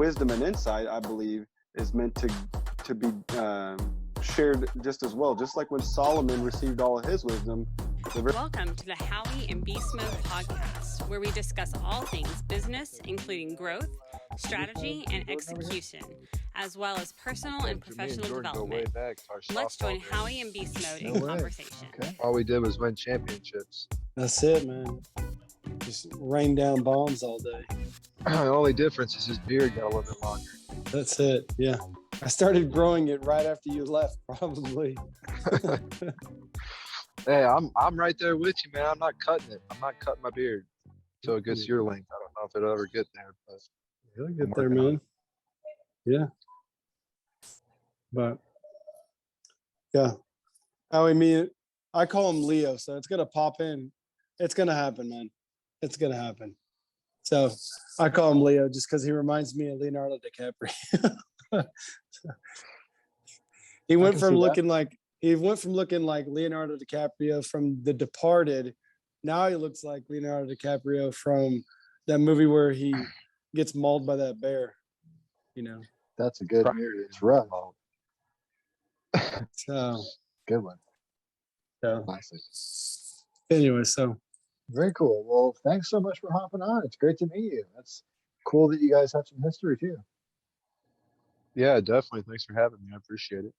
wisdom and insight, I believe, is meant to be shared just as well. Just like when Solomon received all of his wisdom. Welcome to the Howie and Beastmode podcast, where we discuss all things business, including growth, strategy, and execution, as well as personal and professional development. Let's join Howie and Beastmode in conversation. Okay. All we did was win championships. That's it, man. Just rain down bombs all day. The only difference is his beard got a little bit longer. That's it. Yeah. I started growing it right after you left, probably. Hey, I'm right there with you, man. I'm not cutting it. I'm not cutting my beard until it gets your length. I don't know if it'll ever get there, but it'll get there, man. Yeah. But yeah. Howie, I call him Leo, so it's gonna pop in. It's gonna happen, man. It's gonna happen. So I call him Leo just because he reminds me of Leonardo DiCaprio. He went from looking like Leonardo DiCaprio from The Departed. Now he looks like Leonardo DiCaprio from that movie where he gets mauled by that bear. You know. That's a good. It's rough. So good one. So classic. Anyway, so very cool. Well, thanks so much for hopping on. It's great to meet you. That's cool that you guys have some history too. Yeah, definitely. Thanks for having me. I appreciate it.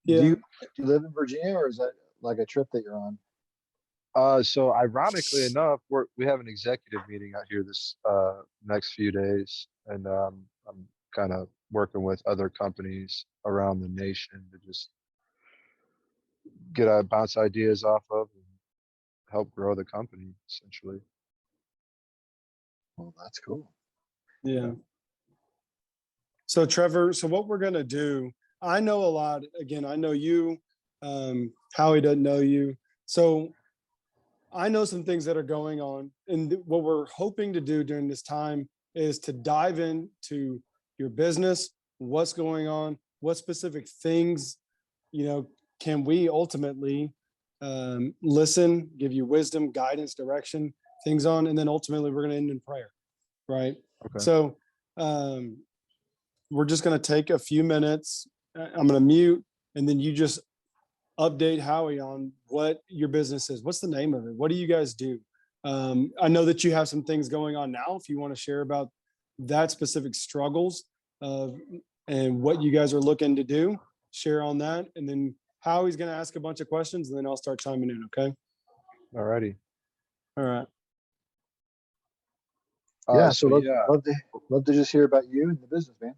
Yeah. Do you live in Virginia, or is that like a trip that you're on? So ironically enough, we have an executive meeting out here this next few days, and I'm kind of working with other companies around the nation to just bounce ideas off of and help grow the company, essentially. Well, that's cool. Yeah. So Trevor, what we're gonna do, I know a lot. Again, I know you. Howie doesn't know you. So I know some things that are going on. And what we're hoping to do during this time is to dive into your business, what's going on, what specific things, can we ultimately listen, give you wisdom, guidance, direction, things on, and then ultimately we're going to end in prayer, right? Okay. So we're just going to take a few minutes. I'm going to mute, and then you just update Howie on what your business is. What's the name of it? What do you guys do? I know that you have some things going on now. If you want to share about that specific struggles and what you guys are looking to do, share on that. And then Howie's going to ask a bunch of questions, and then I'll start chiming in. Okay. All righty. All right. Yeah. So love to just hear about you and the business, man.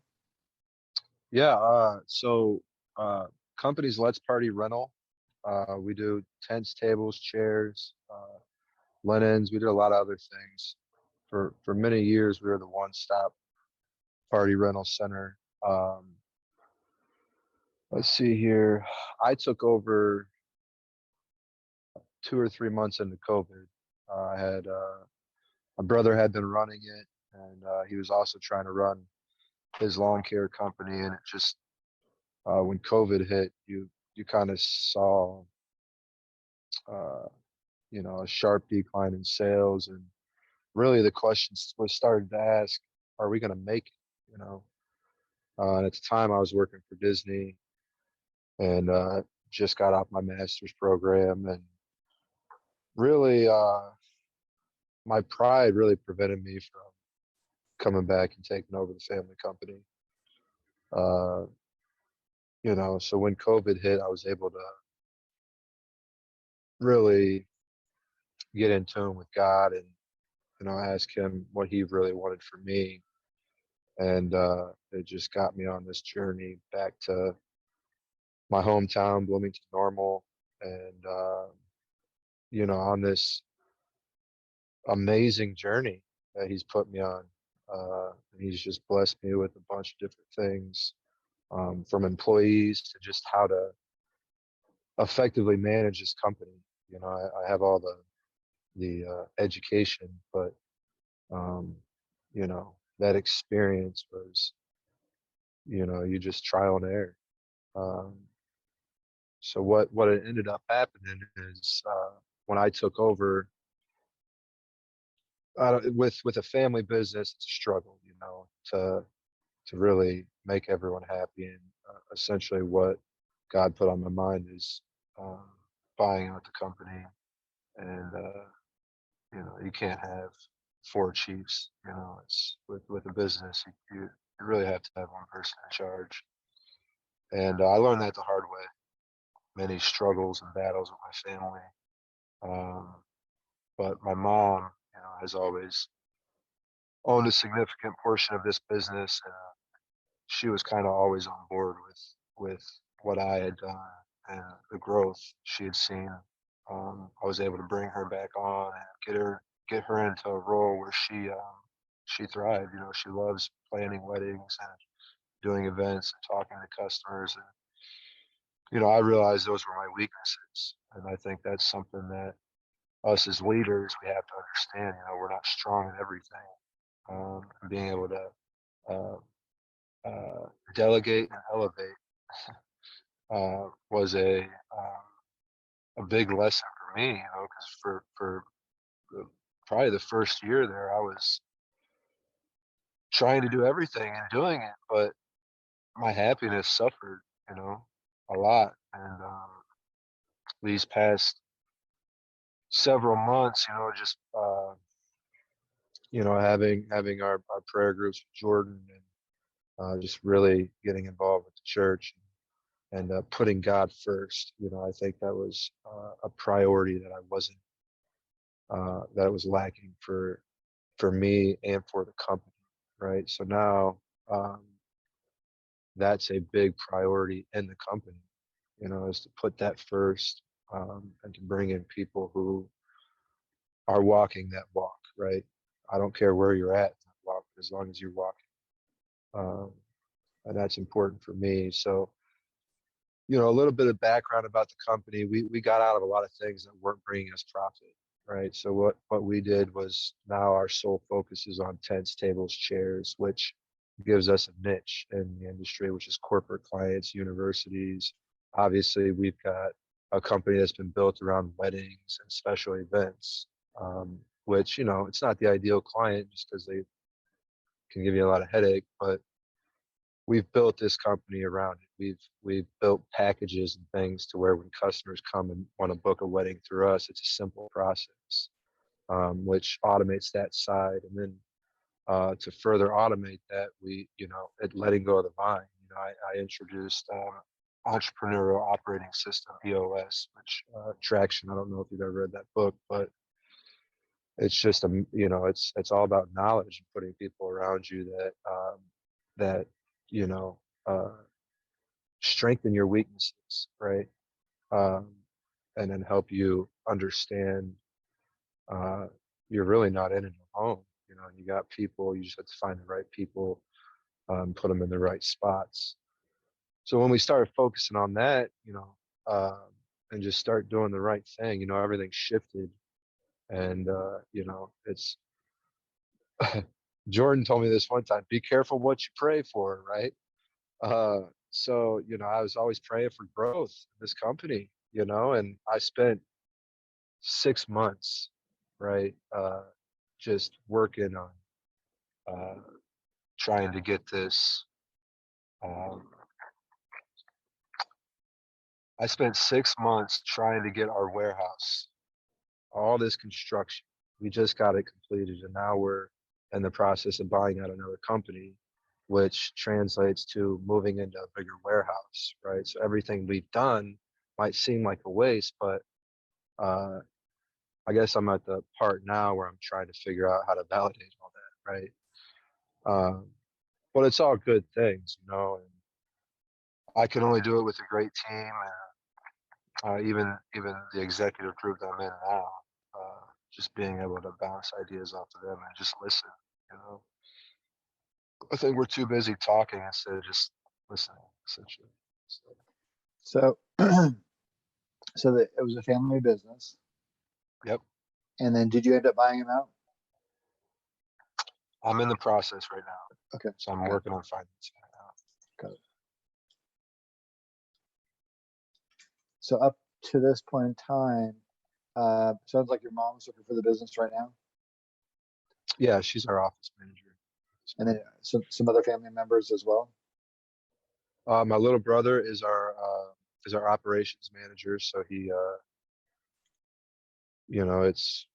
Yeah. So company's Let's Party Rental. We do tents, tables, chairs, linens. We did a lot of other things. For many years, we were the one-stop party rental center. Let's see here. I took over 2 or 3 months into COVID. I had my brother had been running it, and he was also trying to run his lawn care company. And it just when COVID hit, you kind of saw a sharp decline in sales, and really the questions was started to ask, are we going to make it? And at the time I was working for Disney, and just got off my master's program, and really my pride really prevented me from coming back and taking over the family company. So when COVID hit, I was able to really get in tune with God and ask him what he really wanted for me. And it just got me on this journey back to my hometown, Bloomington Normal, and on this amazing journey that he's put me on. And he's just blessed me with a bunch of different things, from employees to just how to effectively manage this company. I have all the education, but that experience was, you just trial and error. So what it ended up happening is when I took over with a family business, it's a struggle, to really make everyone happy. And essentially what God put on my mind is buying out the company. And you can't have four chiefs. It's with a business, you really have to have one person in charge. And I learned that the hard way. Many struggles and battles with my family. But my mom, has always owned a significant portion of this business. And she was kind of always on board with what I had done and the growth she had seen. I was able to bring her back on and get her into a role where she thrived. She loves planning weddings and doing events and talking to customers. And I realized those were my weaknesses, and I think that's something that us as leaders, we have to understand. We're not strong in everything. Being able to delegate and elevate was a big lesson for me. Because for probably the first year there, I was trying to do everything and doing it, but my happiness suffered, a lot. And these past several months, just having our prayer groups with Jordan, and just really getting involved with the church, and putting God first. I think that was a priority that I wasn't that was lacking for me and for the company, right? So now that's a big priority in the company, is to put that first, and to bring in people who are walking that walk, right? I don't care where you're at in that walk, as long as you're walking. And that's important for me. So, a little bit of background about the company. We got out of a lot of things that weren't bringing us profit, right? So what we did was, now our sole focus is on tents, tables, chairs, which gives us a niche in the industry, which is corporate clients, universities. Obviously, we've got a company that's been built around weddings and special events, which, it's not the ideal client just because they can give you a lot of headache, but we've built this company around it. We've built packages and things to where when customers come and want to book a wedding through us, it's a simple process, which automates that side. And then to further automate that, we, at letting go of the vine, I introduced entrepreneurial operating system, EOS, which Traction. I don't know if you've ever read that book, but it's just it's all about knowledge and putting people around you that strengthen your weaknesses, right? And then help you understand you're really not in it alone. You got people. You just have to find the right people, put them in the right spots. So when we started focusing on that, and just start doing the right thing, everything shifted. And it's Jordan told me this one time: be careful what you pray for, right? So I was always praying for growth in this company, and I spent 6 months, right, just working on trying to get this. I spent 6 months trying to get our warehouse, all this construction. We just got it completed, and now we're in the process of buying out another company, which translates to moving into a bigger warehouse, right? So everything we've done might seem like a waste, but I guess I'm at the part now where I'm trying to figure out how to validate all that, right? But it's all good things, and I can only do it with a great team, and even the executive group that I'm in now, just being able to bounce ideas off of them and just listen, I think we're too busy talking instead of just listening, essentially. So, so that it was a family business. Yep. And then did you end up buying him out? I'm in the process right now. Okay. So I'm working on financing it now. Got it. So up to this point in time, sounds like your mom's looking for the business right now. Yeah, she's our office manager. And then some other family members as well. My little brother is our operations manager, so he, you know, it's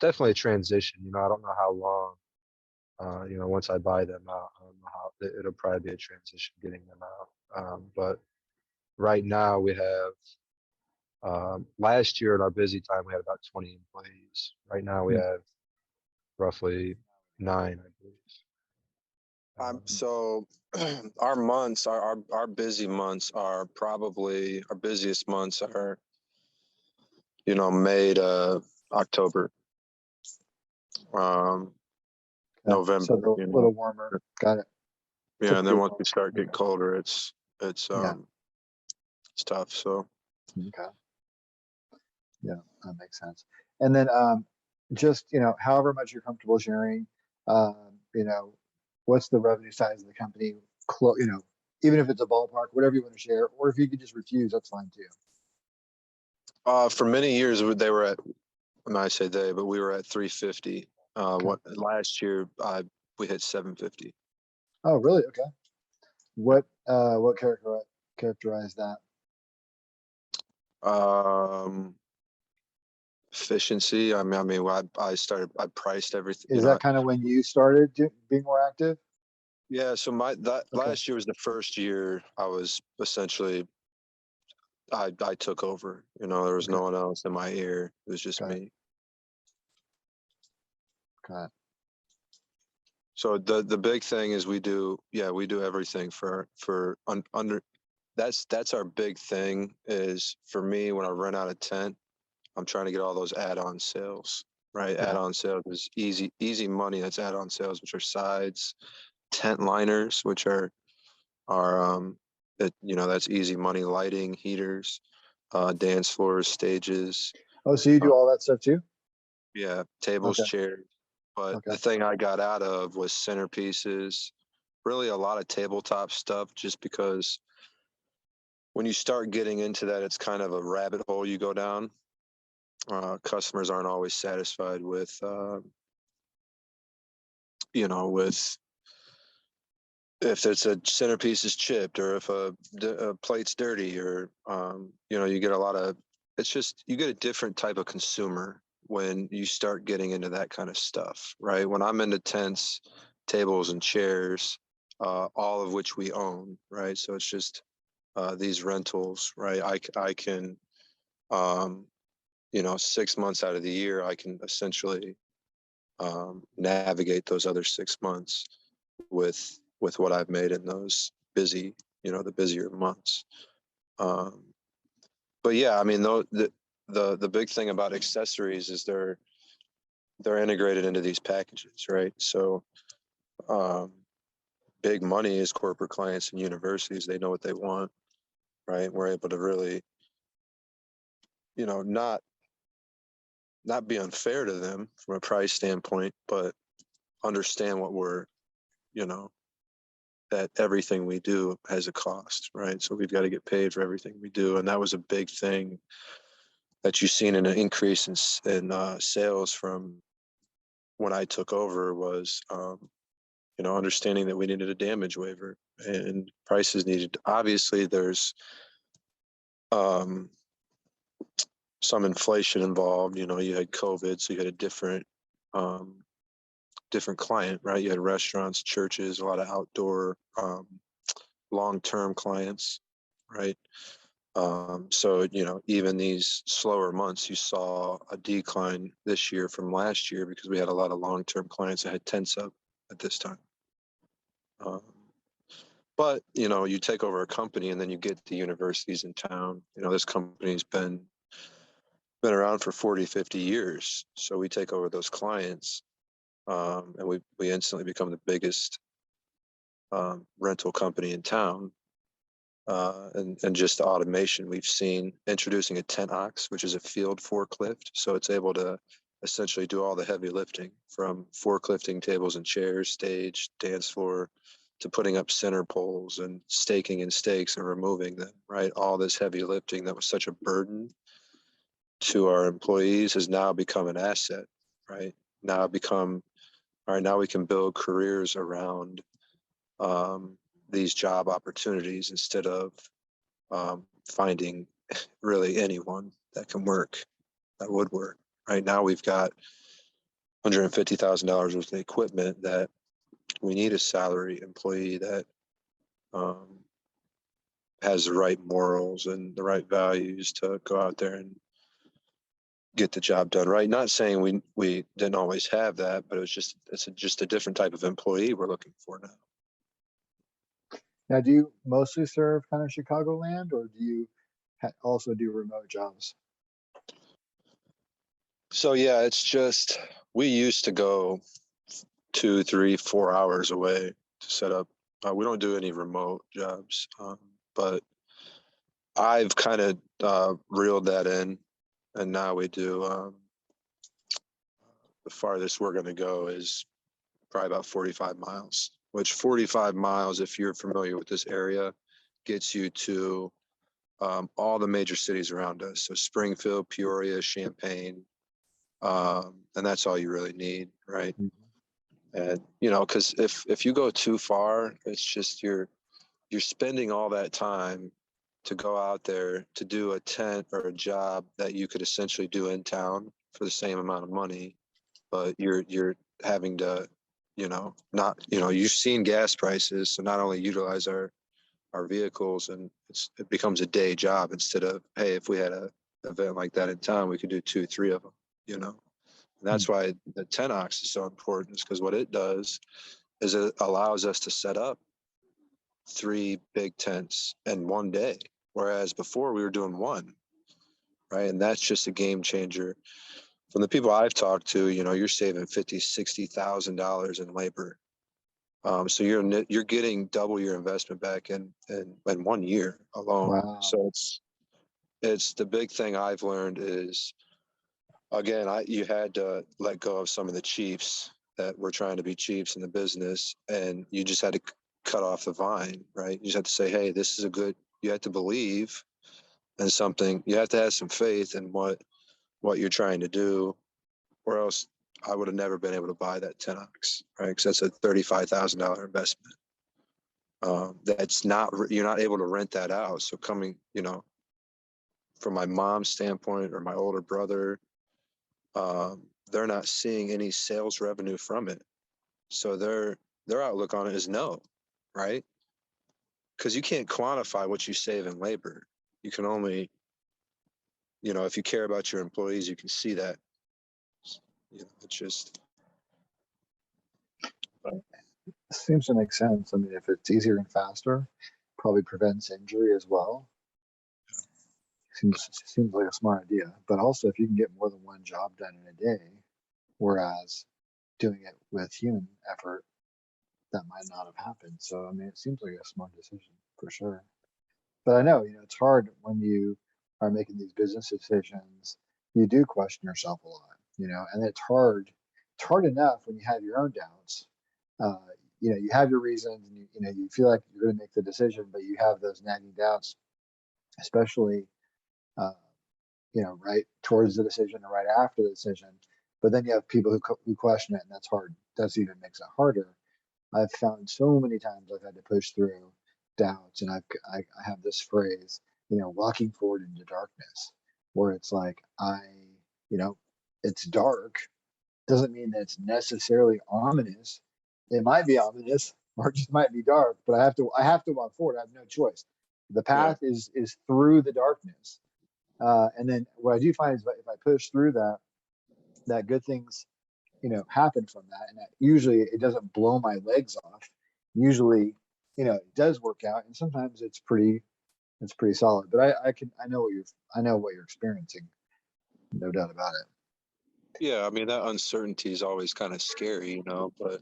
definitely a transition. You know, I don't know how long. You know, once I buy them out, I don't know how it'll probably be a transition getting them out. But right now we have. Last year in our busy time, we had about 20 employees. Right now we have roughly 9, I believe. So our months, our busy months are probably, our busiest months are, you know, May to October, November, So a you know. little warmer. Got it. Yeah, and then Typically once we start getting colder, it's Yeah. it's tough. So Okay. Yeah, that makes sense. And then just, you know, however much you're comfortable sharing, you know, what's the revenue size of the company? You know, even if it's a ballpark, whatever you want to share, or if you could just refuse, that's fine too. for many years they were at, when I say they, but we were at 350. What last year we hit 750. Oh, really? Okay. What characterized that? Efficiency. I mean, I priced everything. Is that kind of when you started being more active? Yeah. So last year was the first year I was essentially, I took over. You know, there was no one else in my ear. It was just me. Okay. So the big thing is we do everything under. That's our big thing is for me when I run out of tent, I'm trying to get all those add-on sales, right? Yeah. Add-on sales is easy money. That's add-on sales, which are sides, tent liners, which are you know, that's easy money. Lighting, heaters, dance floors, stages. Oh, so you do all that stuff too? Yeah, tables, chairs. But the thing I got out of was centerpieces, really a lot of tabletop stuff, just because when you start getting into that, it's kind of a rabbit hole you go down. Customers aren't always satisfied with, you know, with if it's a centerpiece is chipped or if a plate's dirty or, you know, you get a lot of, it's just, you get a different type of consumer when you start getting into that kind of stuff, right? When I'm into tents, tables and chairs, all of which we own, right? So it's just these rentals, right? I can, you know, 6 months out of the year, I can essentially navigate those other 6 months with what I've made in those busy, you know, the busier months. But yeah, I mean, the big thing about accessories is they're integrated into these packages, right? So big money is corporate clients and universities. They know what they want, right? We're able to really, you know, not be unfair to them from a price standpoint, but understand what we're, you know, that everything we do has a cost, right? So we've got to get paid for everything we do. And that was a big thing that you've seen in an increase in sales from when I took over was, you know, understanding that we needed a damage waiver and prices needed. Obviously, there's some inflation involved. You know, you had COVID, so you had a different client, right? You had restaurants, churches, a lot of outdoor long-term clients, right? So, you know, even these slower months, you saw a decline this year from last year because we had a lot of long-term clients that had tents up at this time. But, you know, you take over a company and then you get the universities in town. You know, this company's been around for 40, 50 years. So we take over those clients and we instantly become the biggest rental company in town. And just the automation we've seen, introducing a tent ox, which is a field forklift. So it's able to essentially do all the heavy lifting from forklifting tables and chairs, stage, dance floor, to putting up center poles and staking in stakes and removing them, right? All this heavy lifting that was such a burden to our employees has now become an asset, right? Now become All right, now we can build careers around these job opportunities instead of finding really anyone that can work, that would work. Right now we've got $150,000 worth of equipment that we need a salary employee that has the right morals and the right values to go out there and get the job done right. Not saying we didn't always have that, but it's just a different type of employee we're looking for now. Now, do you mostly serve kind of Chicagoland, or do you also do remote jobs? So yeah, it's just, we used to go 2, 3, 4 hours away to set up. We don't do any remote jobs, but I've kind of reeled that in, and now we do. The farthest we're going to go is probably about 45 miles, which 45 miles, if you're familiar with this area, gets you to all the major cities around us. So Springfield, Peoria, Champaign, and that's all you really need, right? And because if you go too far, it's just you're spending all that time to go out there to do a tent or a job that you could essentially do in town for the same amount of money, but you're having to, not, you've seen gas prices, so not only utilize our vehicles, and it becomes a day job instead of, hey, if we had a event like that in town, we could do 2, 3 of them, And that's why the 10ox is so important, is because what it does is it allows us to set up 3 big tents in one day, whereas before we were doing 1, right? And that's just a game changer. From the people I've talked to, you're saving $50,000-$60,000 in labor. So you're getting double your investment back in 1 year alone. Wow. So it's the big thing I've learned is, again, you had to let go of some of the chiefs that were trying to be chiefs in the business, and you just had to cut off the vine, right? You just have to say, hey, this is you have to believe in something. You have to have some faith in what you're trying to do, or else I would have never been able to buy that 10ox, right? Because that's a $35,000 investment. You're not able to rent that out. So coming, from my mom's standpoint or my older brother, they're not seeing any sales revenue from it. So their outlook on it is no, right? Because you can't quantify what you save in labor. You can only, if you care about your employees, you can see that. It's just. Seems to make sense. I mean, if it's easier and faster, probably prevents injury as well. Seems like a smart idea. But also, if you can get more than one job done in a day, whereas doing it with human effort, that might not have happened. So, I mean, it seems like a smart decision for sure. But I know, it's hard when you are making these business decisions. You do question yourself a lot, and it's hard. It's hard enough when you have your own doubts. You have your reasons, and you feel like you're going to make the decision, but you have those nagging doubts, especially, right towards the decision or right after the decision. But then you have people who question it, and that's hard. That's even makes it harder. I've found so many times I've had to push through doubts, and I have this phrase, walking forward into darkness, where it's like it's dark, doesn't mean that it's necessarily ominous. It might be ominous, or it just might be dark, but I have to walk forward. I have no choice. The path is through the darkness, and then what I do find is if I push through that good things happen from that, and that usually it doesn't blow my legs off. Usually, it does work out, and sometimes it's pretty solid. But I know what you're experiencing, no doubt about it. Yeah, I mean, that uncertainty is always kind of scary, but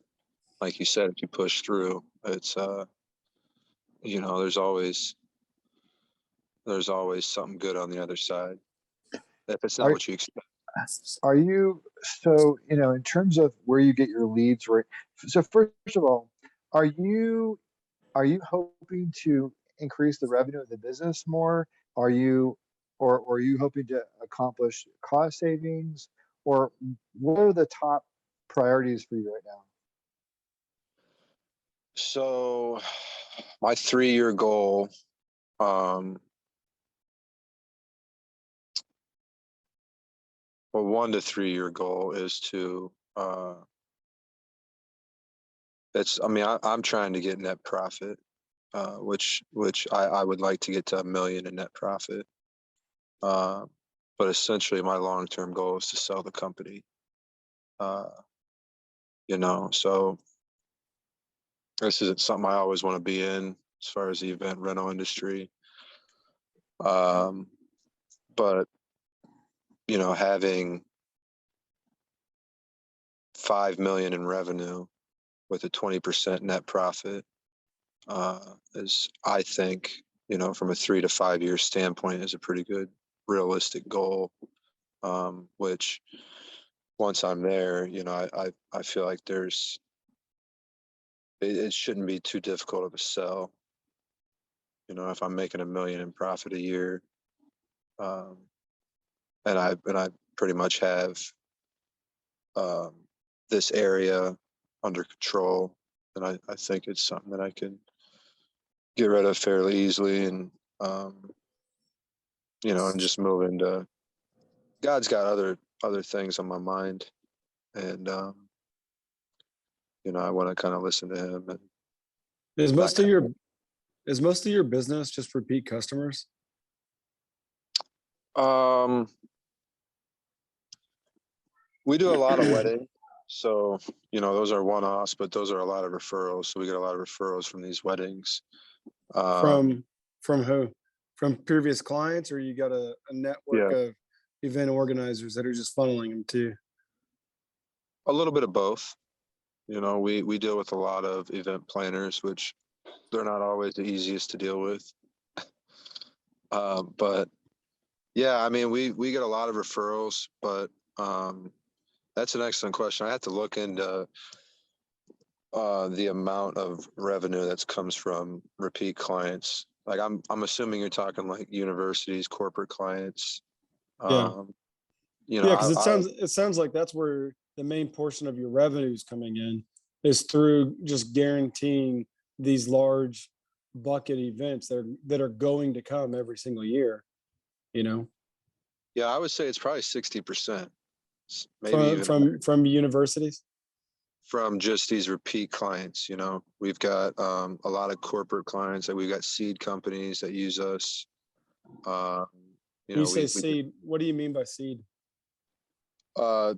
like you said, if you push through, it's there's always something good on the other side, if it's not what you expect. Are you, so in terms of where you get your leads, right? So first of all, are you hoping to increase the revenue of the business more? Are you hoping to accomplish cost savings, or what are the top priorities for you right now? So my 3-year goal, well, 1 to 3 year goal is to, I'm trying to get net profit, which I would like to get to $1 million in net profit. But essentially my long-term goal is to sell the company. So this isn't something I always want to be in as far as the event rental industry. But, having 5 million in revenue with a 20% net profit is, I think, from a 3 to 5 year standpoint, is a pretty good realistic goal. Which once I'm there, I feel like it shouldn't be too difficult of a sell. If I'm making $1 million in profit a year, and I pretty much have this area under control, and I think it's something that I can get rid of fairly easily, and and just move into. God's got other things on my mind, and I want to kind of listen to Him. And Is most of your business just repeat customers? We do a lot of weddings, so those are one-offs, but those are a lot of referrals. So we get a lot of referrals from these weddings. From who? From previous clients, or you got a network of event organizers that are just funneling them to you? A little bit of both. We deal with a lot of event planners, which they're not always the easiest to deal with. But yeah, we get a lot of referrals, but that's an excellent question. I have to look into the amount of revenue that comes from repeat clients. Like I'm assuming you're talking like universities, corporate clients. Yeah. Yeah, because it sounds like that's where the main portion of your revenue is coming in, is through just guaranteeing these large bucket events that are going to come every single year. Yeah, I would say it's probably 60%, maybe from universities. From just these repeat clients. We've got a lot of corporate clients, that we've got seed companies that use us. When you say seed, what do you mean by seed?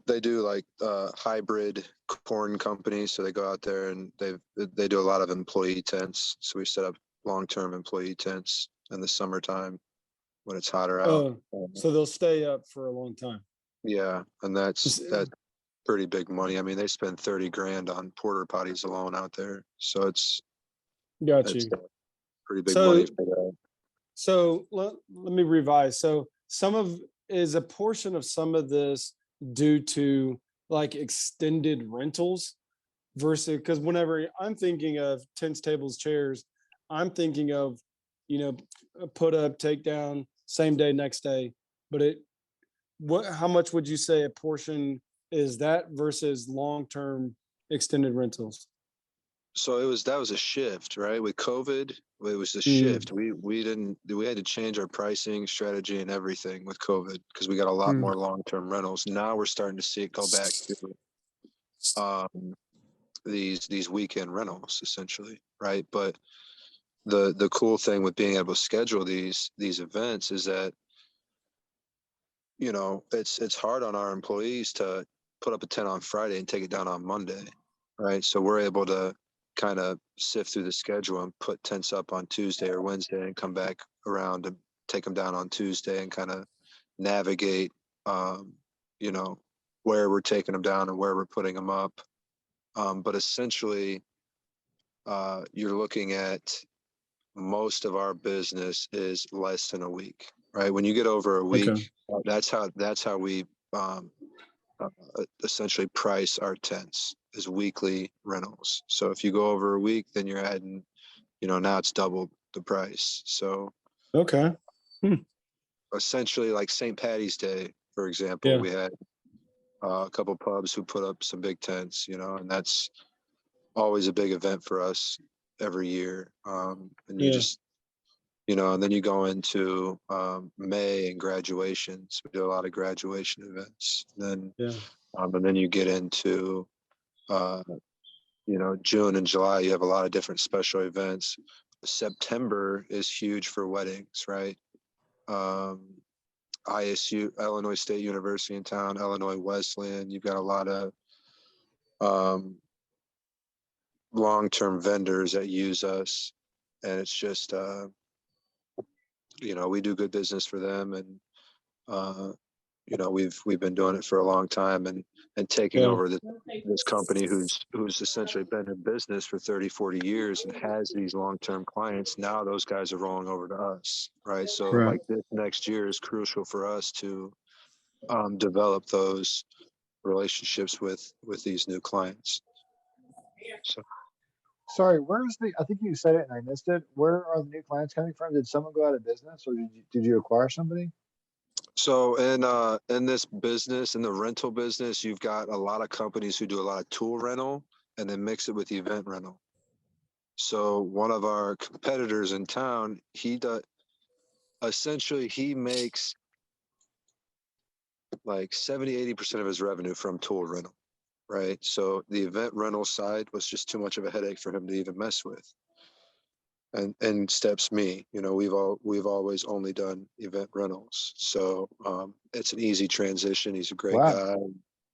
They do like hybrid corn companies. So they go out there and they do a lot of employee tents. So we set up long-term employee tents in the summertime when it's hotter out. So they'll stay up for a long time. Yeah, and that's pretty big money. They spend $30,000 on porta potties alone out there. So it's pretty big money for that. So let me revise. So is a portion of some of this due to like extended rentals versus, because whenever I'm thinking of tents, tables, chairs, I'm thinking of, put up, take down, same day, next day. But how much would you say a portion is that versus long-term extended rentals? So that was a shift, right? With COVID, it was a shift. We had to change our pricing strategy and everything with COVID, because we got a lot more long-term rentals. Now we're starting to see it go back to these weekend rentals, essentially, right? But the cool thing with being able to schedule these events is that it's hard on our employees to put up a tent on Friday and take it down on Monday, right? So we're able to kind of sift through the schedule and put tents up on Tuesday or Wednesday and come back around and take them down on Tuesday, and kind of navigate where we're taking them down and where we're putting them up. But essentially, you're looking at, most of our business is less than a week, right? When you get over a week, that's how we essentially price our tents, is weekly rentals. So if you go over a week, then you're adding, now it's double the price. So essentially, like St. Patty's Day, for example, we had a couple pubs who put up some big tents, and that's always a big event for us every year. And you Yeah. just, you know, and then you go into May and graduations. We do a lot of graduation events. Yeah. And then you get into, you know, June and July, you have a lot of different special events. September is huge for weddings, right? ISU, Illinois State University in town, Illinois Wesleyan. You've got a lot of long-term vendors that use us, and it's just, you know, we do good business for them, and you know, we've been doing it for a long time, and taking Yeah. over this company who's essentially been in business for 30-40 years and has these long-term clients. Now those guys are rolling over to us, right? So Right. like this next year is crucial for us to develop those relationships with these new clients. So Sorry, where's I think you said it and I missed it. Where are the new clients coming from? Did someone go out of business or did you acquire somebody? So in this business, in the rental business, you've got a lot of companies who do a lot of tool rental and then mix it with event rental. So one of our competitors in town, he makes like 70-80% of his revenue from tool rental, right? So the event rental side was just too much of a headache for him to even mess with. And steps me, you know, we've always only done event rentals. So it's an easy transition. He's a great Wow,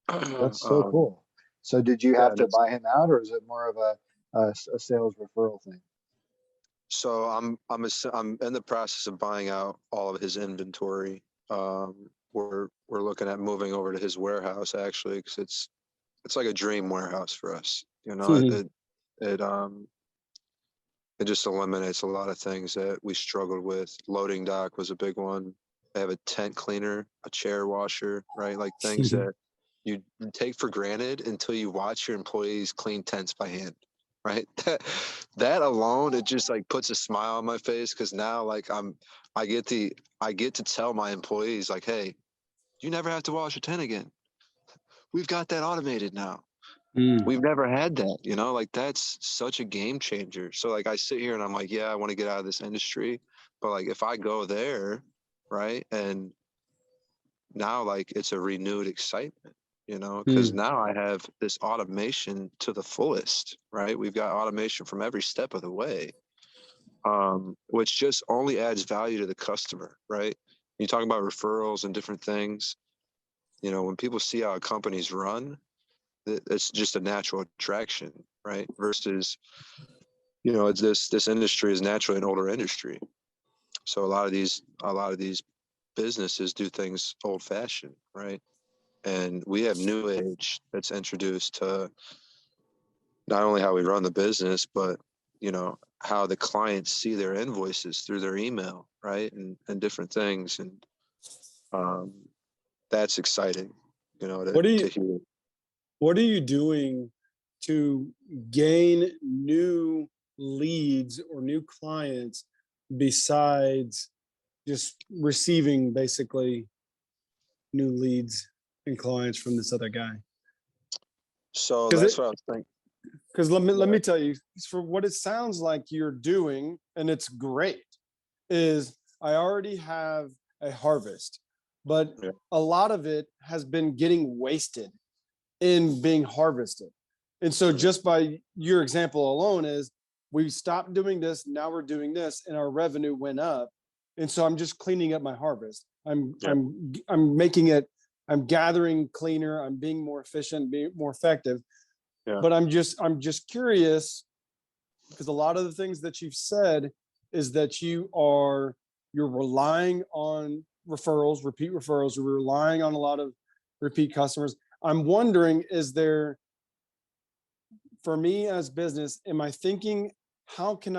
guy. that's so cool. So did you Yeah, have to buy him out, or is it more of a sales referral thing? so I'm in the process of buying out all of his inventory. We're looking at moving over to his warehouse actually, because it's like a dream warehouse for us. You know, it just eliminates a lot of things that we struggled with. Loading dock was a big one. They have a tent cleaner, a chair washer, right? Like things that you take for granted until you watch your employees clean tents by hand, right? That alone, it just like puts a smile on my face, because now like I get to tell my employees like, hey, you never have to wash a tent again. We've got that automated now. We've never had that, you know, like that's such a game changer. So like I sit here and I'm like, yeah, I want to get out of this industry, but like if I go there, right, and now like it's a renewed excitement, you know, because now I have this automation to the fullest, right? We've got automation from every step of the way, which just only adds value to the customer, right? You talk about referrals and different things, you know, when people see how companies run, it's just a natural attraction, right? Versus, you know, it's this industry is naturally an older industry. So a lot of these businesses do things old fashioned, right? And we have new age that's introduced to not only how we run the business, but you know, how the clients see their invoices through their email, right? And different things. And that's exciting, you know, What do you to hear. What are you doing to gain new leads or new clients besides just receiving basically new leads and clients from this other guy? So Because that's what I was thinking. let me tell you, for what it sounds like you're doing, and it's great, is I already have a harvest, but Yeah. a lot of it has been getting wasted in being harvested. And so just by your example alone is we stopped doing this, now we're doing this, and our revenue went up. And so I'm just cleaning up my harvest. I'm making it, I'm gathering cleaner, I'm being more efficient, being more effective. Yeah. But I'm just curious, because a lot of the things that you've said is that you're relying on referrals, repeat referrals, you're relying on a lot of repeat customers. I'm wondering, is there, for me as business, am I thinking, how can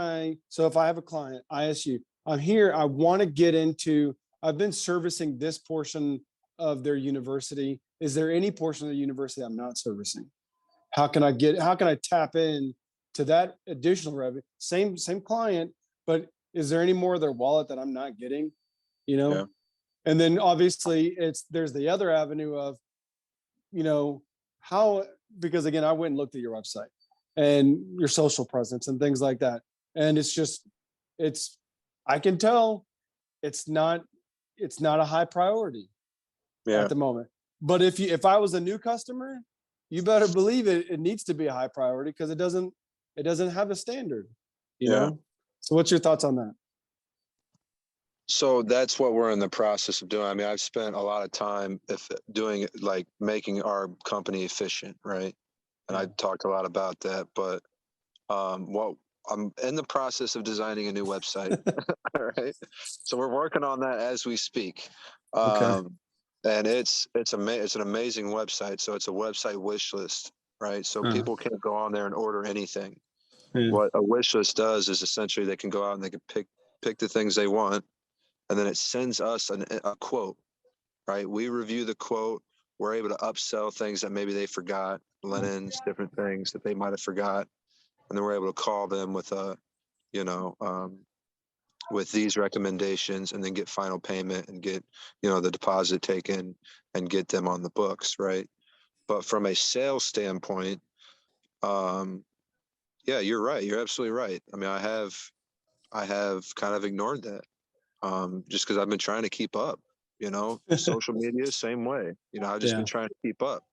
so if I have a client, ISU, I'm here, I want to get into, I've been servicing this portion of their university. Is there any portion of the university I'm not servicing? How can I tap in to that additional revenue? Same client, but is there any more of their wallet that I'm not getting? You know? Yeah. And then obviously there's the other avenue of, you know, how, because again, I went and looked at your website and your social presence and things like that. And I can tell it's not a high priority Yeah. at the moment. But if I was a new customer, you better believe it needs to be a high priority, because it doesn't have a standard, you Yeah. know? So what's your thoughts on that? So that's what we're in the process of doing. I mean, I've spent a lot of time doing it, like making our company efficient, right? And I talked a lot about that, but what I'm in the process of designing a new website. All right. So we're working on that as we speak. Okay. And it's an amazing website. So it's a website wish list, right? So people can go on there and order anything. Yeah. What a wish list does is essentially they can go out and they can pick the things they want, and then it sends us a quote, right? We review the quote. We're able to upsell things that maybe they forgot, linens, different things that they might have forgot. And then we're able to call them with with these recommendations, and then get final payment and get, the deposit taken and get them on the books, right? But from a sales standpoint, yeah, you're right. You're absolutely right. I mean, I have kind of ignored that, just because I've been trying to keep up. Social media, same way. I've just Yeah. been trying to keep up.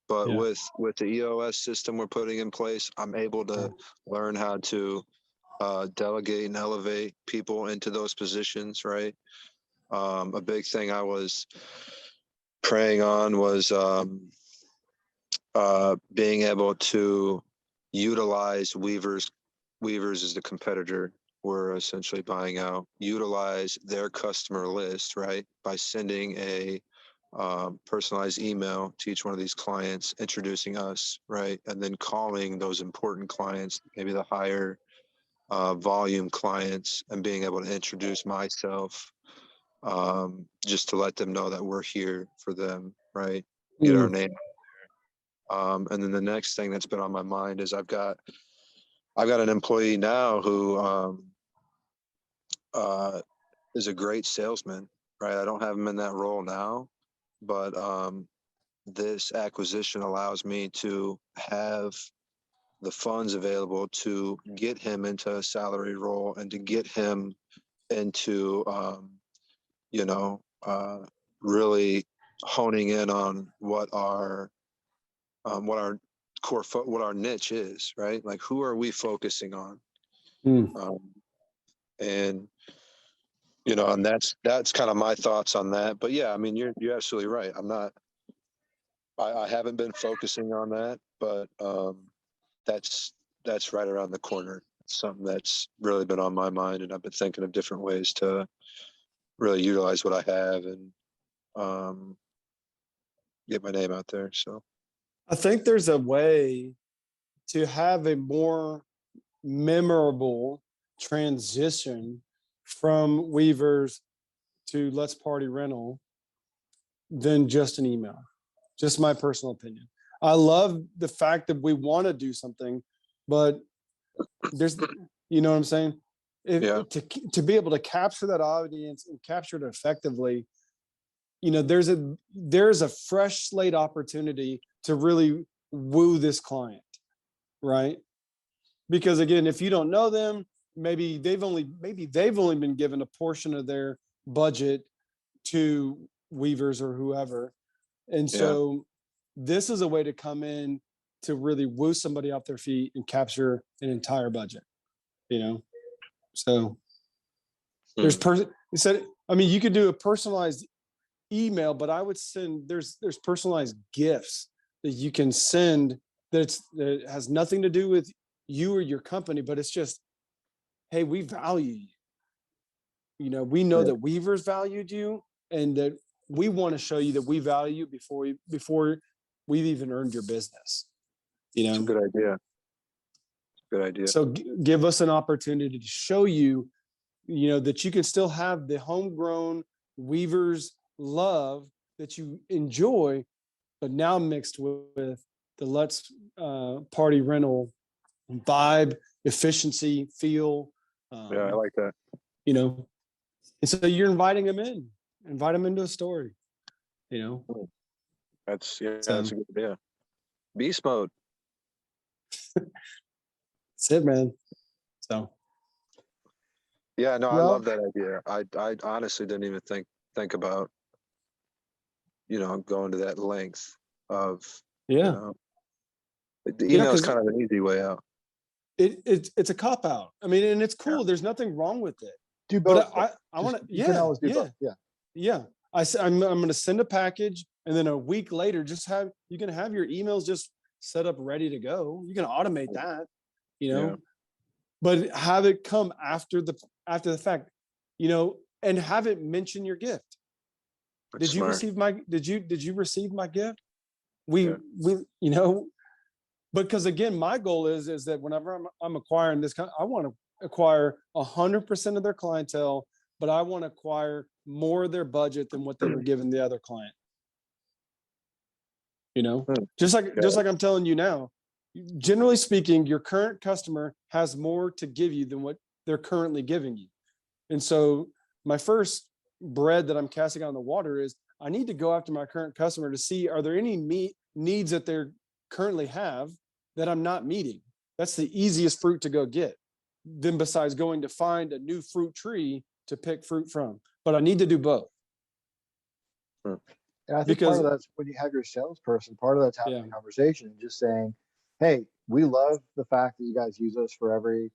But Yeah. with the EOS system we're putting in place, I'm able to learn how to delegate and elevate people into those positions, right? A big thing I was preying on was being able to utilize Weavers. Weavers is the competitor we're essentially buying out. Utilize their customer list, right, by sending a personalized email to each one of these clients, introducing us, right, and then calling those important clients, maybe the higher volume clients, and being able to introduce myself, just to let them know that we're here for them, right? Get our name. And then the next thing that's been on my mind is I've got an employee now who is a great salesman, right? I don't have him in that role now, but this acquisition allows me to have the funds available to get him into a salary role and to get him into, really honing in on what our what our niche is, right? Like, who are we focusing on? And and that's kind of my thoughts on that. But yeah, I mean, you're absolutely right. I haven't been focusing on that, but that's right around the corner. It's something that's really been on my mind, and I've been thinking of different ways to really utilize what I have and get my name out there. So I think there's a way to have a more memorable transition from Weavers to Let's Party Rental than just an email. Just my personal opinion. I love the fact that we want to do something, but there's, you know what I'm saying? Yeah. To be able to capture that audience and capture it effectively, there's a fresh slate opportunity to really woo this client, right? Because again, if you don't know them, maybe they've only been given a portion of their budget to Weavers or whoever. And so this is a way to come in to really woo somebody off their feet and capture an entire budget, So there's you could do a personalized email, but I would send, there's personalized gifts that you can send that has nothing to do with you or your company, but it's just, hey, we value you. We know that Weavers valued you, and that we want to show you that we value you before we've even earned your business. It's a good idea. Good idea. So give us an opportunity to show you, that you can still have the homegrown Weavers love that you enjoy, but now mixed with the Let's Party Rental vibe, efficiency, feel. Yeah, I like that. And so you're inviting them invite them into a story, That's a good idea. Beast mode. That's it, man. So Yeah, no, I well, love that idea. I honestly didn't even think about, going to that length of, yeah, the yeah, email is because kind of an easy way out. it's a cop out. I mean, and it's Yeah. cool. There's nothing wrong with it. Do But both. I want to, You can yeah, always do yeah, both. Yeah. yeah. I'm going to send a package, and then a week later, you can have your emails just set up ready to go. You can automate that, Yeah. but have it come after the fact, and have it mention your gift. That's smart. Did you receive my gift? Yeah. Because again, my goal is that whenever I'm acquiring this I want to acquire 100% of their clientele, but I want to acquire more of their budget than what they were giving the other client. Just like I'm telling you now, generally speaking, your current customer has more to give you than what they're currently giving you. And so my first bread that I'm casting out in the water is I need to go after my current customer to see, are there any needs that they currently have that I'm not meeting? That's the easiest fruit to go get. Then besides going to find a new fruit tree to pick fruit from. But I need to do both. And I think part of that's when you have your salesperson, part of that's having a conversation and just saying, hey, we love the fact that you guys use us for every,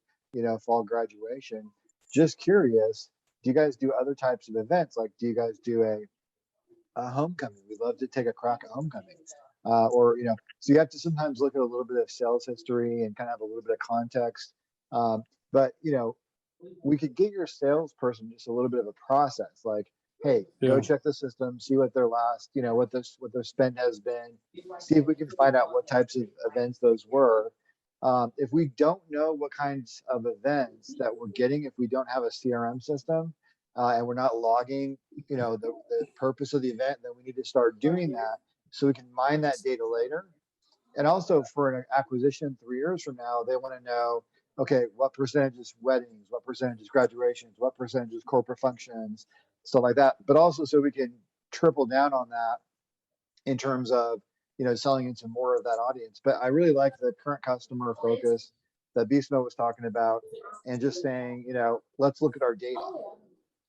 fall graduation. Just curious, do you guys do other types of events? Like, do you guys do a homecoming? We'd love to take a crack at homecoming. So you have to sometimes look at a little bit of sales history and kind of have a little bit of context. But we could get your salesperson just a little bit of a process, like, hey, go check the system, see what their last, what their spend has been, see if we can find out what types of events those were. If we don't know what kinds of events that we're getting, if we don't have a CRM system and we're not logging, the purpose of the event, then we need to start doing that so we can mine that data later. And also for an acquisition 3 years from now, they want to know, okay, what percentage is weddings, what percentage is graduations, what percentage is corporate functions, stuff like that. But also so we can triple down on that in terms of, selling into more of that audience. But I really like the current customer focus that Beastmode was talking about, and just saying, let's look at our data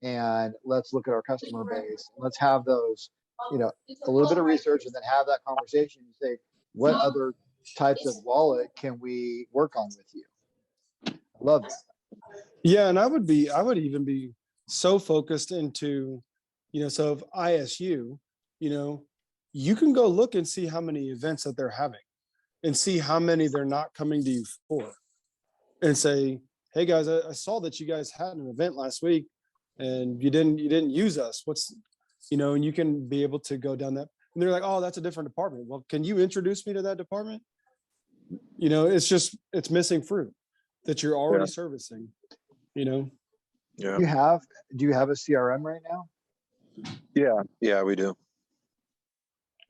and let's look at our customer base. Let's have those, a little bit of research, and then have that conversation and say, what other types of wallet can we work on with you? I love that. Yeah, and I would even be so focused into, so if ISU, you can go look and see how many events that they're having and see how many they're not coming to you for, and say, hey guys, I saw that you guys had an event last week and you didn't use us. And you can be able to go down that. And they're like, oh, that's a different department. Well, can you introduce me to that department? It's missing fruit that you're already servicing, Yeah. Do you have a CRM right now? Yeah, we do.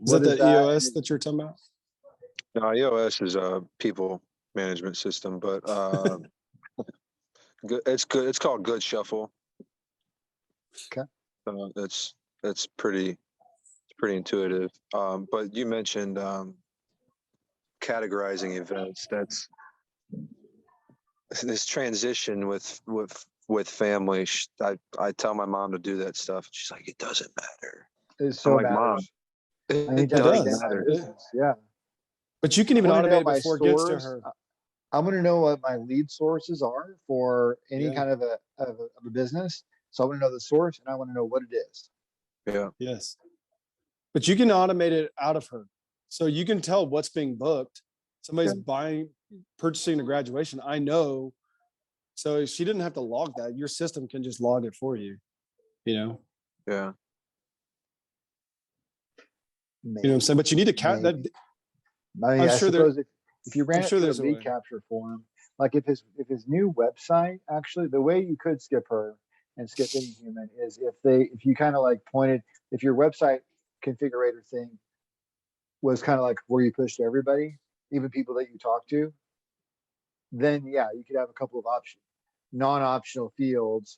Is that EOS that you're talking about? No, EOS is a people management system, but it's good. It's called Good Shuffle. Okay. It's pretty intuitive. But you mentioned categorizing events. That's this transition with family. I tell my mom to do that stuff. She's like, it doesn't matter. It so I'm like, Mom, it doesn't does matter. Yeah. But you can even automate it before it gets to her. I'm going to know what my lead sources are for any kind of a business. So I want to know the source, and I want to know what it is. Yeah. Yes. But you can automate it out of her. So you can tell what's being booked. Somebody's purchasing a graduation. I know. So she didn't have to log that. Your system can just log it for you. Yeah. Maybe. You know what I'm saying? But you need to count that. I mean, I suppose if you ran it through a there's a lead way. capture form, like if his new website, actually, the way you could skip her and skip any human is if you kind of like pointed, if your website configurator thing was kind of like where you push to everybody, even people that you talk to, then you could have a couple of non-optional fields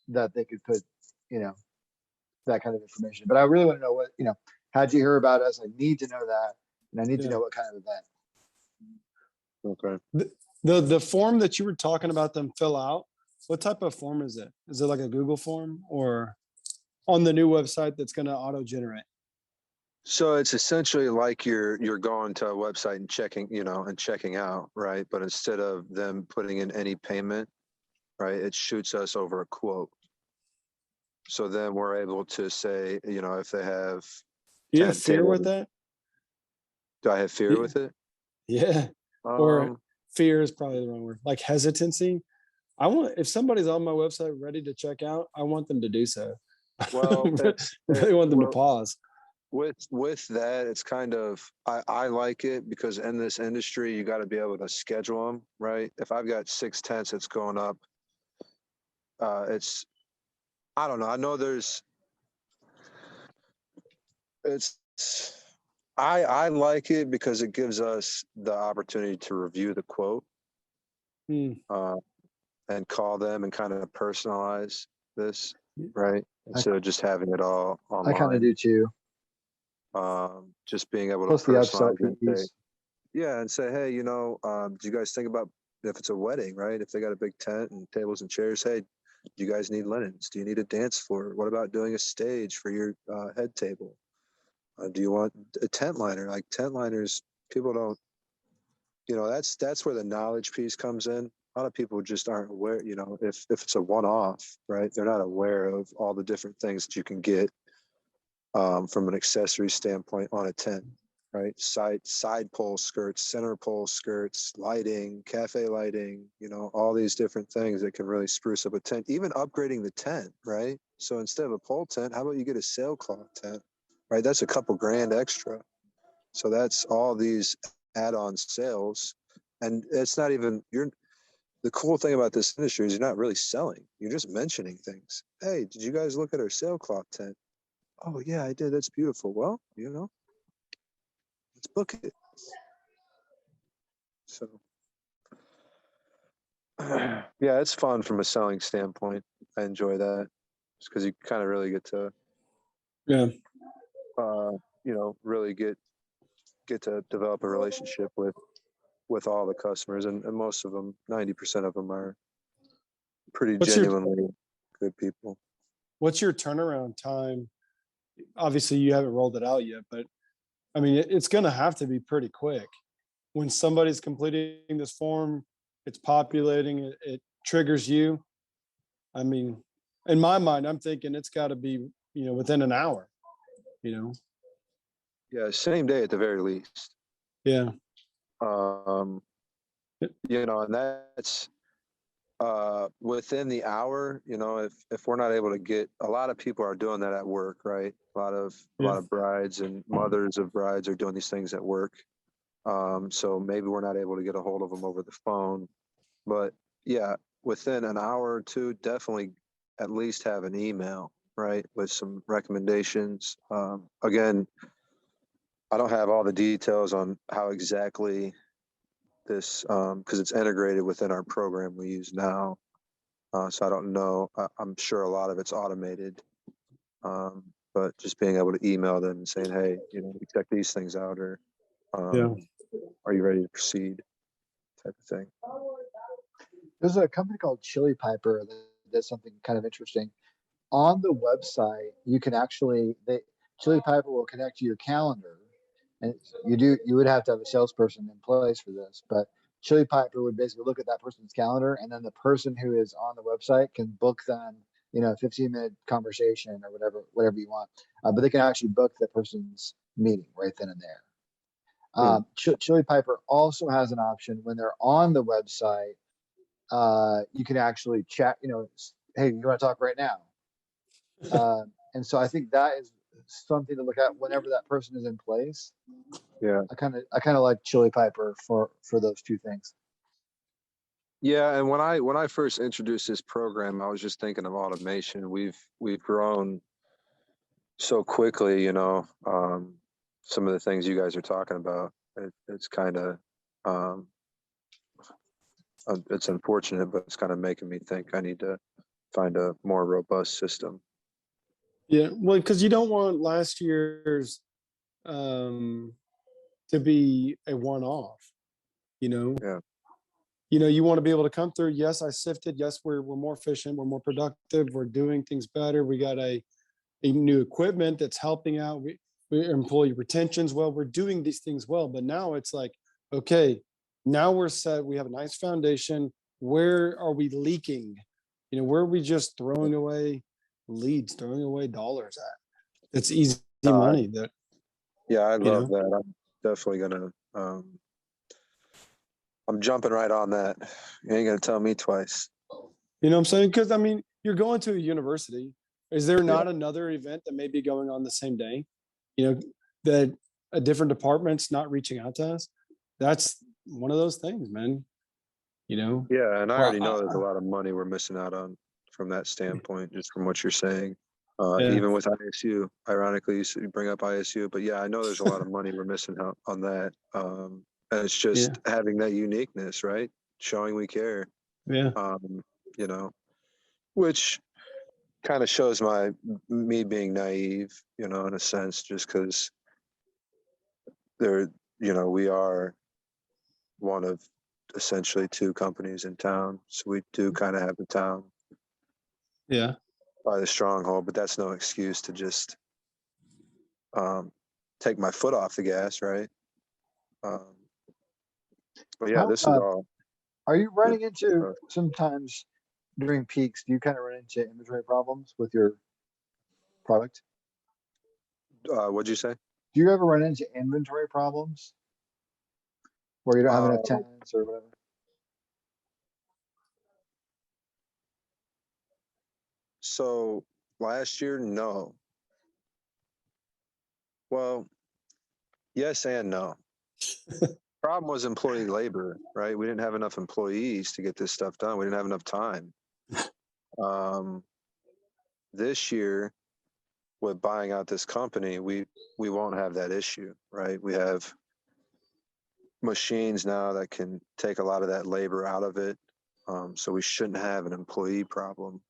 that they could put, that kind of information. But I really want to know what, how'd you hear about us? I need to know that. And I need to know what kind of event. Okay. The form that you were talking about them fill out, what type of form is it? Is it like a Google form or on the new website that's going to auto generate? So it's essentially like you're going to a website and checking, and checking out, right? But instead of them putting in any payment, right, it shoots us over a quote. So then we're able to say, if they have Do you 10 have fear with tables, that? do I have fear Yeah. with it? Yeah. Or Um, fear is probably the wrong word. Like hesitancy. I want, if somebody's on my website ready to check out, I want them to do so. well, I really want them to well, pause. with that, it's kind of, I like it because in this industry, you got to be able to schedule them, right? If I've got 6 tents that's going up, it's, I don't know. I know it's, I like it because it gives us the opportunity to review the quote, Hmm. and call them and kind of personalize this, right? Instead of just having it all I kind of online. do too. Just being able Plus to the upsell personalize it and say, piece. yeah, and say, hey, do you guys think about if it's a wedding, right? If they got a big tent and tables and chairs, hey, do you guys need linens? Do you need a dance floor? What about doing a stage for your head table? Do you want a tent liner? Like tent liners, people don't, that's where the knowledge piece comes in. A lot of people just aren't aware, if it's a one-off, right? They're not aware of all the different things that you can get from an accessory standpoint on a tent, right? Side pole skirts, center pole skirts, lighting, cafe lighting, all these different things that can really spruce up a tent. Even upgrading the tent, right? So instead of a pole tent, how about you get a sailcloth tent, right? That's a couple grand extra. So that's all these add-on sales, and it's not even the cool thing about this industry is you're not really selling. You're just mentioning things. Hey, did you guys look at our sailcloth tent? Oh yeah, I did. That's beautiful. Well, let's book it. So yeah, it's fun from a selling standpoint. I enjoy that just because you kind of really get to, Yeah. really get to develop a relationship with all the customers, and most of them, 90% of them are pretty What's your genuinely good people. what's your turnaround time? Obviously you haven't rolled it out yet, but I mean it's gonna have to be pretty quick. When somebody's completing this form, it's populating, it triggers you. I mean, in my mind, I'm thinking it's gotta be, within an hour, you know? Yeah, same day at the very least. Yeah. Um, and that's within the hour. If we're not able to get, a lot of people are doing that at work, right? A lot of brides and mothers of brides are doing these things at work. So maybe we're not able to get a hold of them over the phone, but yeah, within an hour or two, definitely at least have an email, right, with some recommendations. Again, I don't have all the details on how exactly this, because it's integrated within our program we use now. So I don't know. I'm sure a lot of it's automated, but just being able to email them and saying, hey, we check these things out, or Yeah. are you ready to proceed, type of thing. There's a company called Chili Piper that does something kind of interesting. On the website, you can actually, Chili Piper will connect to your calendar, and you would have to have a salesperson in place for this, but Chili Piper would basically look at that person's calendar, and then the person who is on the website can book them, a 15-minute conversation or whatever you want. But they can actually book that person's meeting right then and there. Chili Piper also has an option when they're on the website. You can actually chat, hey, you want to talk right now? And so I think that is something to look at whenever that person is in place. Yeah. I kind of like Chili Piper for those two things. Yeah, and when I first introduced this program, I was just thinking of automation. We've grown so quickly, some of the things you guys are talking about. It's kind of, it's unfortunate, but it's kind of making me think I need to find a more robust system. Yeah. Well, because you don't want last year's to be a one-off, Yeah. you want to be able to come through. Yes, I sifted. Yes, we're more efficient. We're more productive. We're doing things better. We got a new equipment that's helping out. We employee retentions well. We're doing these things well. But now it's like, okay, now we're set. We have a nice foundation. Where are we leaking? Where are we just throwing away leads, throwing away dollars at? It's easy money. That Yeah, I you love know? that. I'm definitely gonna. I'm jumping right on that. You ain't gonna tell me twice. You know what I'm saying? Because I mean, you're going to a university. Is there Yeah. not another event that may be going on the same day? That a different department's not reaching out to us. That's one of those things, man. Yeah, and I Well, already know there's a lot of money we're missing out on from that standpoint, just from what you're saying. Yeah. Even with ISU, ironically, you bring up ISU, but yeah, I know there's a lot of money we're missing out on that. And it's just having that uniqueness, right? Showing we care. Yeah. Which kind of shows me being naive, in a sense, just because we are one of essentially two companies in town, so we do kind of have the town Yeah. by the stronghold, but that's no excuse to just take my foot off the gas, right? But yeah, this is all. Are you running into sometimes during peaks? Do you kind of run into inventory problems with your product? What'd you say? Do you ever run into inventory problems where you don't have enough tenants or whatever? So last year, no. Well, yes and no. Problem was employee labor, right? We didn't have enough employees to get this stuff done. We didn't have enough time. This year, with buying out this company, we won't have that issue, right? We have machines now that can take a lot of that labor out of it, so we shouldn't have an employee problem.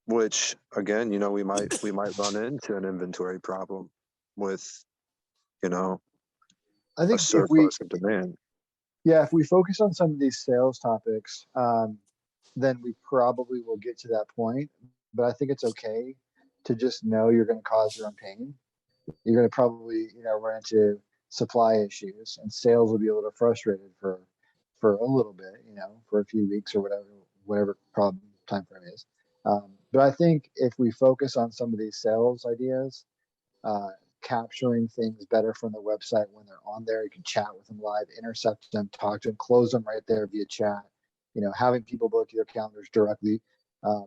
Which again, we might run into an inventory problem with, I think a surplus of demand. Yeah, if we focus on some of these sales topics, then we probably will get to that point. But I think it's okay to just know you're going to cause your own pain. You're going to probably, run into supply issues, and sales will be a little frustrated for a little bit, for a few weeks or whatever problem time frame is. But I think if we focus on some of these sales ideas, capturing things better from the website when they're on there, you can chat with them live, intercept them, talk to them, close them right there via chat. Having people book your calendars directly,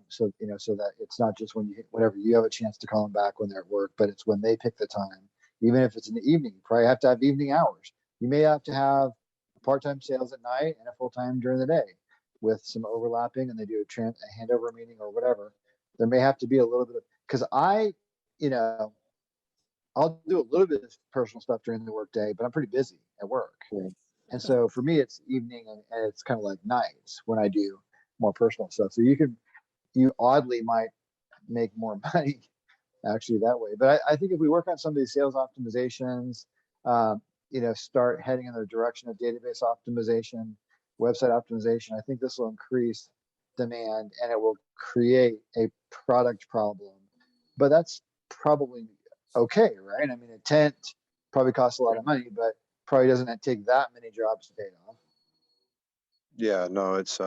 so that it's not just whenever you have a chance to call them back when they're at work, but it's when they pick the time. Even if it's in the evening, you probably have to have evening hours. You may have to have part-time sales at night and a full-time during the day, with some overlapping, and they do a handover meeting or whatever. There may have to be a little bit of, because I'll do a little bit of personal stuff during the workday, but I'm pretty busy at work. Yeah. And so for me, it's evening and it's kind of like nights when I do more personal stuff. So you oddly might make more money actually that way. But I think if we work on some of these sales optimizations, start heading in the direction of database optimization, website optimization, I think this will increase demand and it will create a product problem. But that's probably okay, right? I mean, a tent probably costs a lot of money, but probably doesn't take that many jobs to pay it off. Yeah, no, it's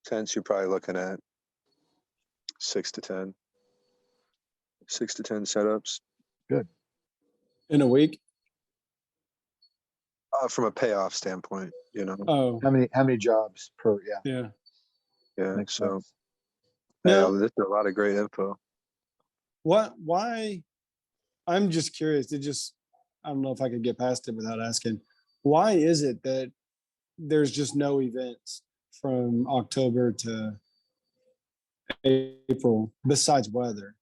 tents you're probably looking at 6 to 10 setups. Good. In a week? From a payoff standpoint, Oh, How many jobs per? yeah. Makes so sense. Now, this is a lot of great info. why? I'm just curious. I don't know if I could get past it without asking. Why is it that there's just no events from October to April besides weather?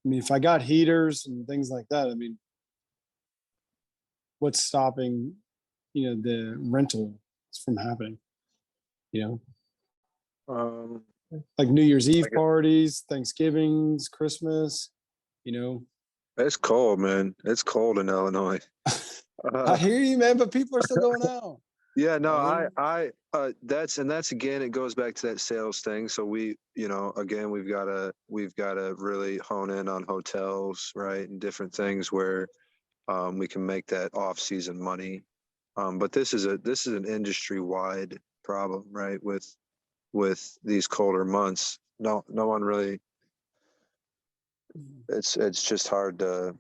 I mean, if I got heaters and things like that, I mean, what's stopping, the rental from happening? Like New Year's Eve parties, Thanksgivings, Christmas, It's cold, man. It's cold in Illinois. I hear you, man, but people are still going out. Yeah, no, I mean, that's again, it goes back to that sales thing. So again, we've got to really hone in on hotels, right? And different things where, we can make that off season money. But this is an industry wide problem, right? With these colder months, no one really, it's just hard to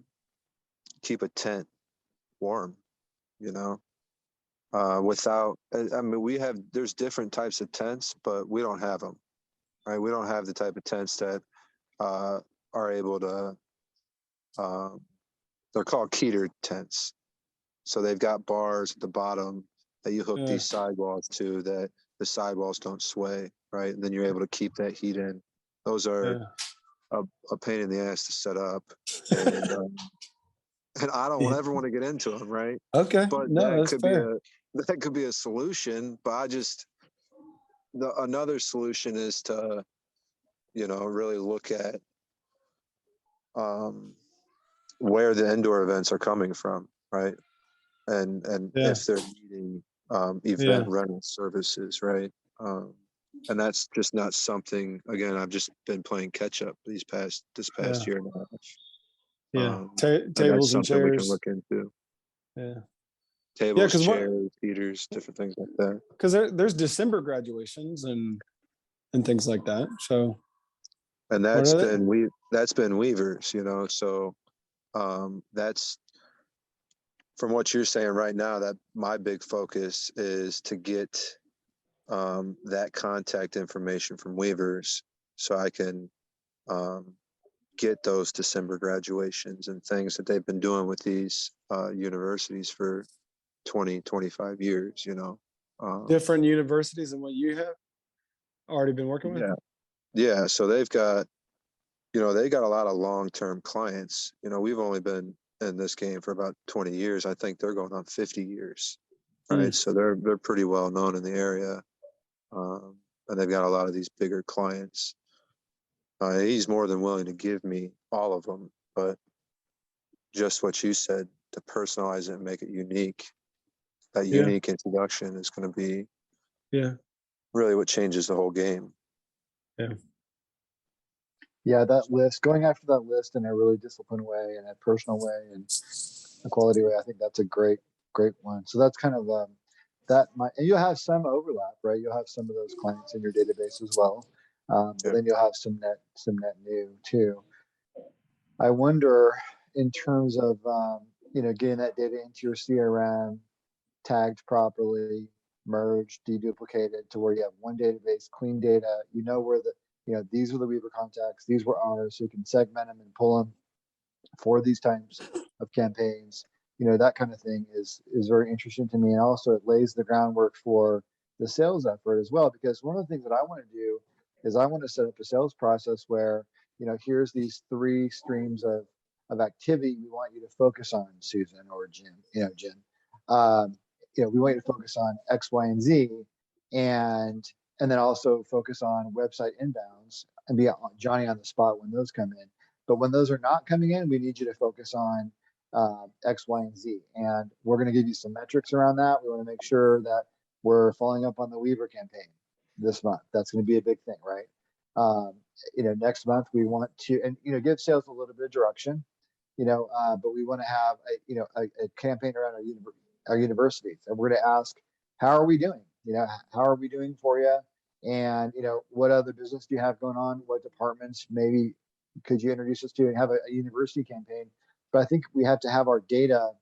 keep a tent warm, you know? Without, I mean, there's different types of tents, but we don't have them, right? We don't have the type of tents that are able to, they're called Keter tents. So they've got bars at the bottom that you hook yeah, these sidewalls to, that the sidewalls don't sway, right? And then you're able to keep that heat in. Those are a pain in the ass to set up. And, and I don't yeah. ever want to get into them, right? Okay, But no, that's fair. that could be a solution. But another solution is to, really look at where the indoor events are coming from, right? And Yeah, if they're needing yeah, event rental services, right? And that's just not something. Again, I've just been playing catch up this past yeah, year and a half. yeah. And that's Tables and something we can chairs. look into. Yeah, yeah. Tables, Because chairs, heaters, different things like that. there's December graduations and things like that. So And what are they? that's been Weavers, So that's, from what you're saying right now, that my big focus is to get that contact information from Weavers, so I can get those December graduations and things that they've been doing with these universities for 20, 25 years, Different universities than what you have already been working with? Yeah. Yeah. So they got a lot of long-term clients. We've only been in this game for about 20 years. I think they're going on 50 years. Right. So they're pretty well known in the area. And they've got a lot of these bigger clients. He's more than willing to give me all of them, but just what you said, to personalize it and make it unique, that Yeah, unique introduction is going to be yeah, really what changes the whole game. yeah. Yeah, that list, going after that list in a really disciplined way and a personal way and a quality way, I think that's a great one. So that's kind of and you'll have some overlap, right? You'll have some of those clients in your database as well, but then you'll have some net new too. I wonder, in terms of getting that data into your CRM, tagged properly, merged, deduplicated to where you have one database, clean data. You know where these are the Weaver contacts, these were ours, so you can segment them and pull them for these types of campaigns. That kind of thing is very interesting to me, and also it lays the groundwork for the sales effort as well. Because one of the things that I want to do is I want to set up a sales process where here's these 3 streams of activity we want you to focus on, Susan or Jim. Jim. We want you to focus on X, Y, and Z, and then also focus on website inbounds and be Johnny on the spot when those come in. But when those are not coming in, we need you to focus on X, Y, and Z. And we're going to give you some metrics around that. We want to make sure that we're following up on the Weaver campaign this month. That's going to be a big thing, right? Next month we want to, and give sales a little bit of direction, but we want to have a campaign around our universities, and we're going to ask, how are we doing? How are we doing for you? And what other business do you have going on? What departments maybe could you introduce us to, and have a university campaign? But I think we have to have our data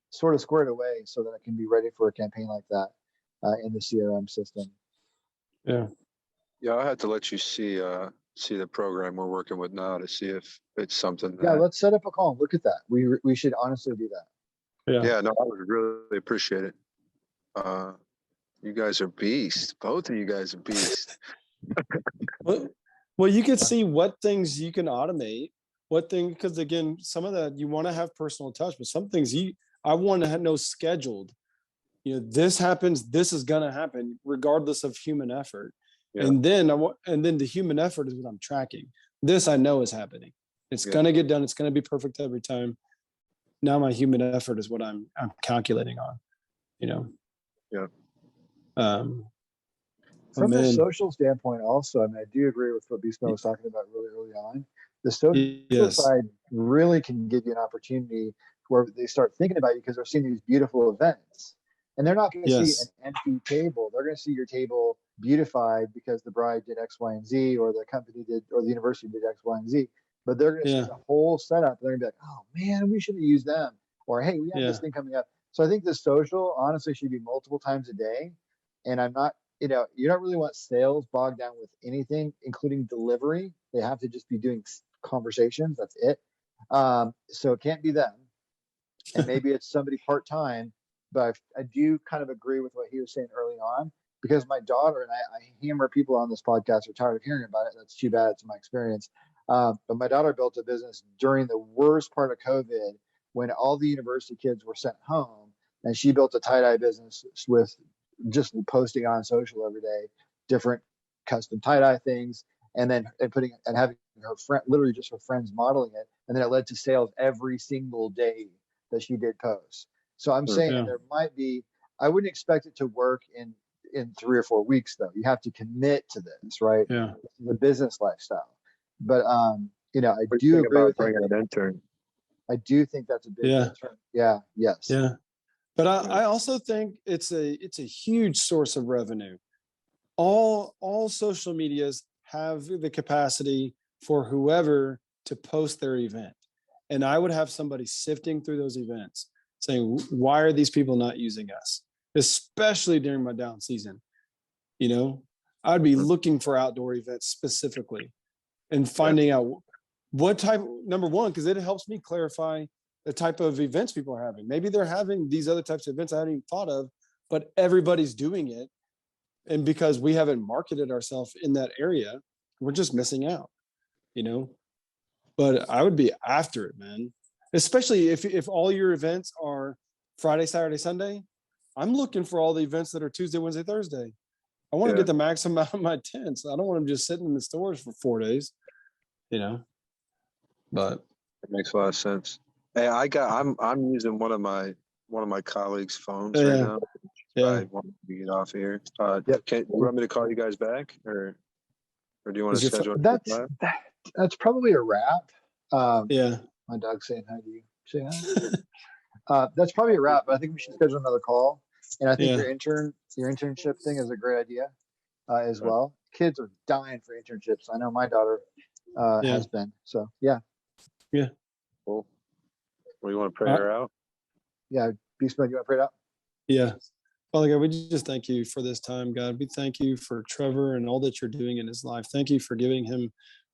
sort of squared away so that it can be ready for a campaign like that in the CRM system. Yeah. Yeah, I'll have to let you see the program we're working with now to see if it's something Yeah, that. let's set up a call and look at that. We should honestly do that. Yeah, no, I would really appreciate it. You guys are beasts. Both of you guys are beasts. Well, you can see what things you can automate, because again, some of that you want to have personal touch, but some things I want to know scheduled. This happens, this is gonna happen regardless of human effort. Yeah. And then the human effort is what I'm tracking. This I know is happening. It's gonna get done. It's gonna be perfect every time. now my human effort is what I'm calculating on, Yeah. From the man. social standpoint, also, I mean, I do agree with what Beastmode was talking about really early on. The social Yes. side really can give you an opportunity where they start thinking about you because they're seeing these beautiful events, and they're not going to see Yes. an empty table. They're going to see your table beautified because the bride did X, Y, and Z, or the company did, or the university did X, Y, and Z. But they're going to see the whole setup. They're going to be like, "Oh man, we should have used them," or "Hey, we have this thing coming up." So I think the social honestly should be multiple times a day, and I'm not. You don't really want sales bogged down with anything, including delivery. They have to just be doing conversations. That's it. So it can't be them. And maybe it's somebody part-time, but I do kind of agree with what he was saying early on, because my daughter, and I hammer people on this podcast are tired of hearing about it. That's too bad. It's my experience. But my daughter built a business during the worst part of COVID when all the university kids were sent home, and she built a tie-dye business with just posting on social every day, different custom tie-dye things, and having her friend, literally just her friends modeling it. And then it led to sales every single day that she did posts. So I'm saying there might be, I wouldn't expect it to work in 3 or 4 weeks though. You have to commit to this, right? Yeah. The business lifestyle. But I do agree with bringing an intern. I do think that's a big concern. Yeah. Yes. Yeah. But I also think it's a huge source of revenue. All social medias have the capacity for whoever to post their event. And I would have somebody sifting through those events saying, why are these people not using us? Especially during my down season. I'd be looking for outdoor events specifically and finding out what type, number one, because it helps me clarify the type of events people are having. Maybe they're having these other types of events I hadn't even thought of, but everybody's doing it. And because we haven't marketed ourselves in that area, we're just missing out, But I would be after it, man. Especially if all your events are Friday, Saturday, Sunday. I'm looking for all the events that are Tuesday, Wednesday, Thursday. I want to get the maximum out of my tents. I don't want them just sitting in the stores for 4 days, But it makes a lot of sense. Hey, I'm using one of my colleagues' phones right now. I want to get off here. Do you want me to call you guys back, or do you want to schedule? That's probably a wrap. Yeah. My dog's saying hi to you. Say hi. That's probably a wrap, but I think we should schedule another call. And I think your internship thing is a great idea as well. Kids are dying for internships. I know my daughter has been. So yeah. Cool. Well, you want to pray her out? Yeah, Beastmode, you want to pray it out? Yeah. Father God, we just thank you for this time, God. We thank you for Trevor and all that you're doing in his life. Thank you for giving him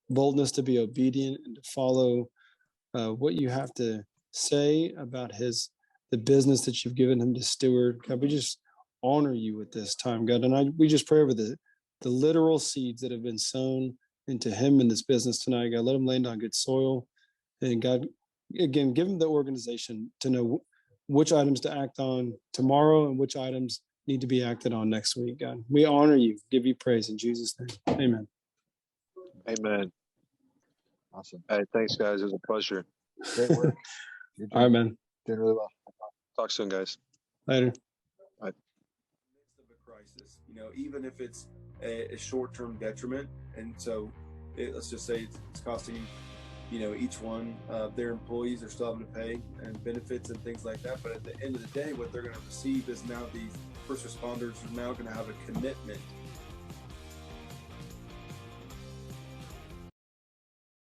boldness to be obedient and to follow what you have to say about the business that you've given him to steward. God, we just honor you with this time, God. And we just pray over the literal seeds that have been sown into him in this business tonight, God. Let him land on good soil. And God, again, give him the organization to know which items to act on tomorrow and which items need to be acted on next week, God. We honor you, give you praise in Jesus' name. Amen. Amen. Awesome. Hey, thanks, guys. It was a pleasure. Great work. All right, man. Doing really well. Talk soon, guys. Later. Bye. Midst of a crisis, even if it's a short-term detriment, and so let's just say it's costing each one of their employees are still having to pay and benefits and things like that. But at the end of the day, what they're going to receive is now these first responders are now going to have a commitment